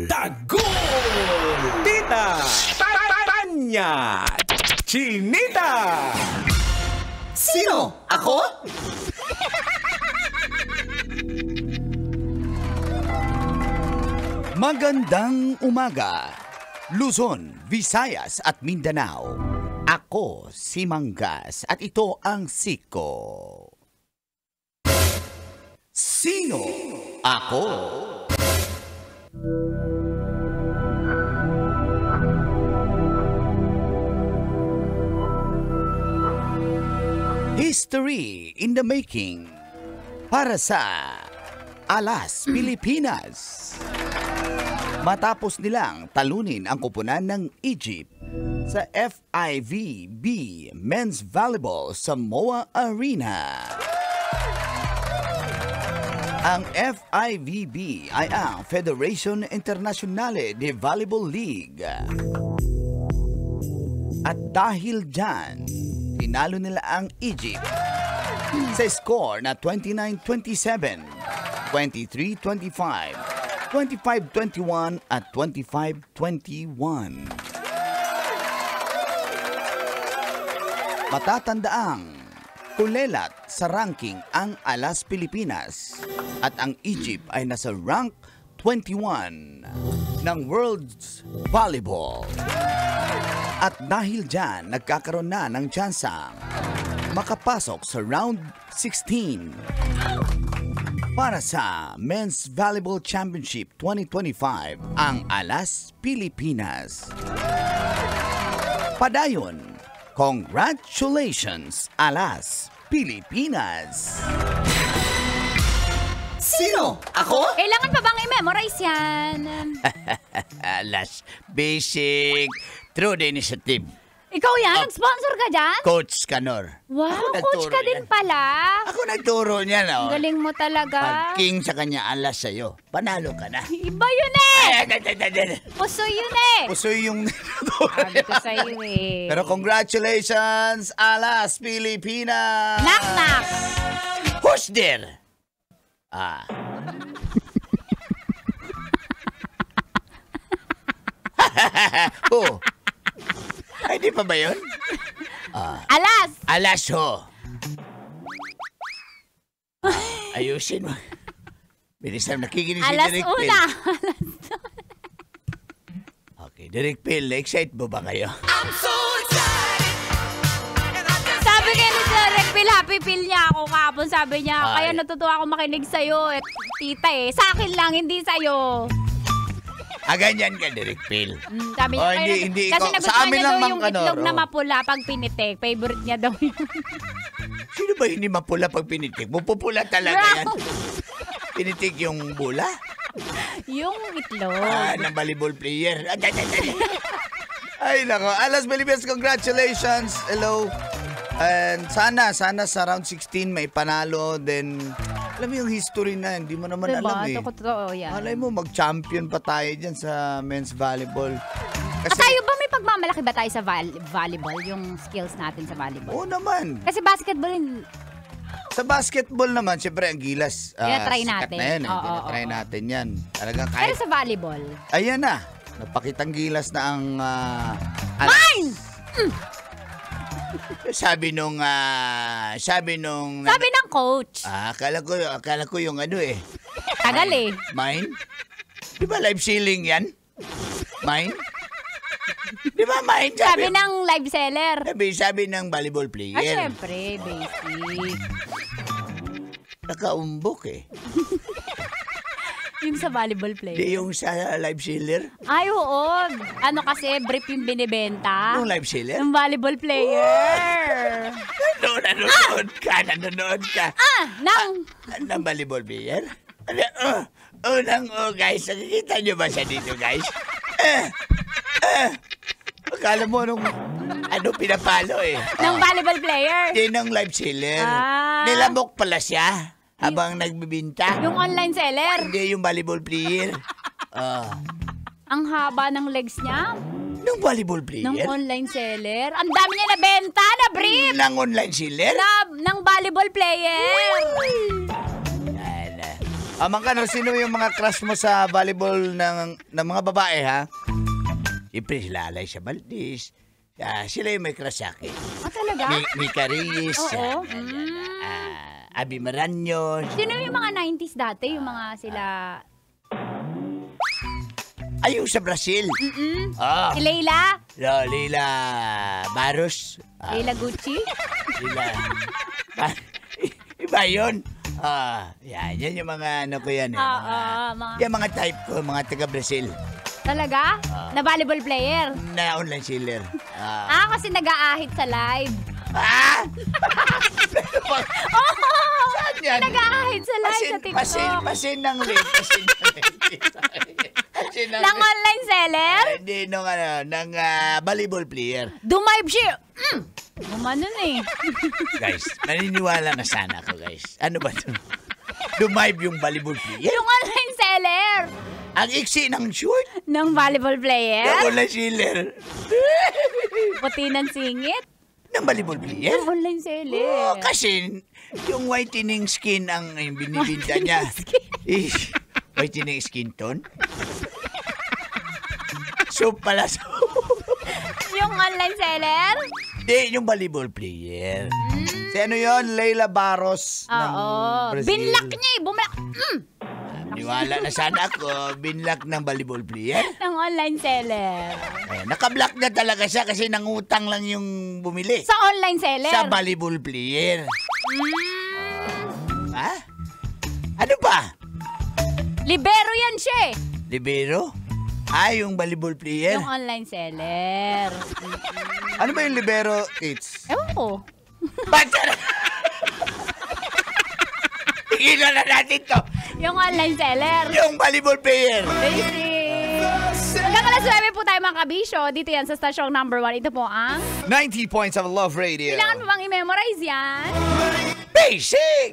Tagol! Tita! Tanya! Chinita! Sino? Ako? Magandang umaga, Luzon, Visayas at Mindanao. Ako si Manggas at ito ang Siko. Sino ako? History in the making para sa Alas, Pilipinas. Matapos nilang talunin ang koponan ng Egypt sa FIVB Men's Volleyball sa MOA Arena. Ang FIVB ay ang Federation Internationale de Volleyball League. At dahil dyan, tinalo nila ang Egypt sa score na 29-27, 23-25, 25-21 at 25-21. Matatandaang kulelat sa ranking ang Alas Pilipinas at ang Egypt ay nasa rank 21 ng World's Volleyball. At dahil dyan, nagkakaroon na ng tsansang makapasok sa round 16 para sa Men's Volleyball Championship 2025 ang Alas Pilipinas. Padayon, congratulations Alas Pilipinas! Sino? Ako? Kailangan pa bang i-memorize yan? Alas Basic Through the Initiative. Ikaw yan? Nag-sponsor ka dyan? Coach Canor. Wow, Ako coach ka nagturo din yan. pala. Ako nagturo niyan. Ang galing mo talaga. Pag king sa kanya, alas sa'yo. Panalo ka na. Iba yun eh! Puso yun eh! Puso yung... Sabi ko sa'yo eh. Pero congratulations, Alas Pilipinas! Knock-knock! Who's there? Ah. Oh. Ay, di pa ba yun? Alas! Alas ho. Ayusin mo. Bilis na nakikinig si Alas Direk Phil. una! Okay, Direk Phil, excited mo ba kayo? Sabi kayo ni Direk Phil, happy feel niya ako kapon. Sabi niya, Ay. kaya natutuwa ako makinig sa'yo. Eh, tita eh, sa akin lang, hindi sa'yo. Ganyan ka, Direk Phil. Sabi niya, Oh, kaya hindi kasi ikaw. nagustuhan Sa amin niya lang, daw Ma'am yung Canor, itlog na oh. mapula pag pinitik. Favorite niya daw yun. Sino ba hindi mapula pag pinitik? Mupupula talaga yan. Pinitik yung bula? Yung itlog. Ng volleyball player. Ay, nako. Alas Pilipinas, congratulations. Hello. And sana sa round 16 may panalo. Then, alam mo yung history na, hindi mo naman alam eh. Totoo yan. Malay mo, mag-champion pa tayo dyan sa men's volleyball. At tayo ba may pagmamalaki ba tayo sa volleyball? Yung skills natin sa volleyball? Oo naman. Kasi basketball yun. Sa basketball naman, syempre ang gilas. Tinatry sikat natin. na yan. Oo, Tinatry oo. natin yan. Talagang Pero kahit... sa volleyball. Ayan na. Napakitang gilas na ang... Mine! Sabi nung... Sabi ng coach. Akala ko yung ano eh. Tagal eh. Mine? Di ba live ceiling yan? Mine? Di ba mine? Sabi ng live seller. Sabi ng volleyball player. Syempre, basic. Nakaumbok eh. Yung sa volleyball Di player. yung sa live sealer. Ay, oo. Ano kasi, brief yung binibenta. Yung live sealer? Ng volleyball player. Nanonood ka. Nang... Ng volleyball player? Guys. Nakikita nyo ba siya dito, guys? Akala mo nung pinapalo eh. Ng volleyball player. Di ng live seller. Nilamok pala siya habang nagbibinta. Yung online seller. Hindi yung volleyball player. Ang haba ng legs niya. Nung volleyball player? Ng online seller. Ang dami niya nabenta, na brief. Ng online seller? Ng volleyball player. Mangkan, sino yung mga crush mo sa volleyball ng mga babae, ha? Siyempre, sila Alaysa Valdez. Sila yung may crush sa akin. Talaga? Mika Reyes. Oo. Abby Maranyon. Sino yung mga 90s dati? Yung mga sila... Ay, yung sa Brazil. Si Leila? Leila Barros. Leila Gucci? Leila. Iba yun. Yan yung mga ano ko yan. Yung mga type ko, mga taga-Brazil. Talaga? Na volleyball player? Na online sealer. Kasi nag-aahit sa live. Saan yan? Nag-aahit sa live sa TikTok. Pasin ng link. Ng online seller? Hindi, ng volleyball player. Dumive siya. Gumanon eh. Guys, maniniwala na sana ako, guys. Ano ba ito? Dumive yung volleyball player? Yung online seller. Ang iksi ng short? Ng volleyball player? Yung online sealer? Puti ng singit? Ng volleyball player? Ng online seller. Kasi yung whitening skin ang binibinta niya. Whitening skin tone? Soup pala. Yung online seller? Hindi, yung volleyball player. Si ano yun? Leila Barros ng Brazil. Binlock niya eh. Bumlock. Niwala na sana ako. Binlock ng volleyball player. Ng online seller. Nakablock na talaga siya kasi nangutang lang yung bumili. Sa online seller? Sa volleyball player. Ano ba? Libero yan siya eh. Libero? Yung volleyball player? Yung online seller. Ano ba yung libero, Tits? Ewan ko. Tigilan na natin to. Yung online seller. Yung volleyball player. Basic. Hanggang alas 9 po tayo mga kabisyo. Dito yan sa stasyong number 1. Ito po ang... 90 points of Love Radio. Kailangan mo bang i-memorize yan? Basic!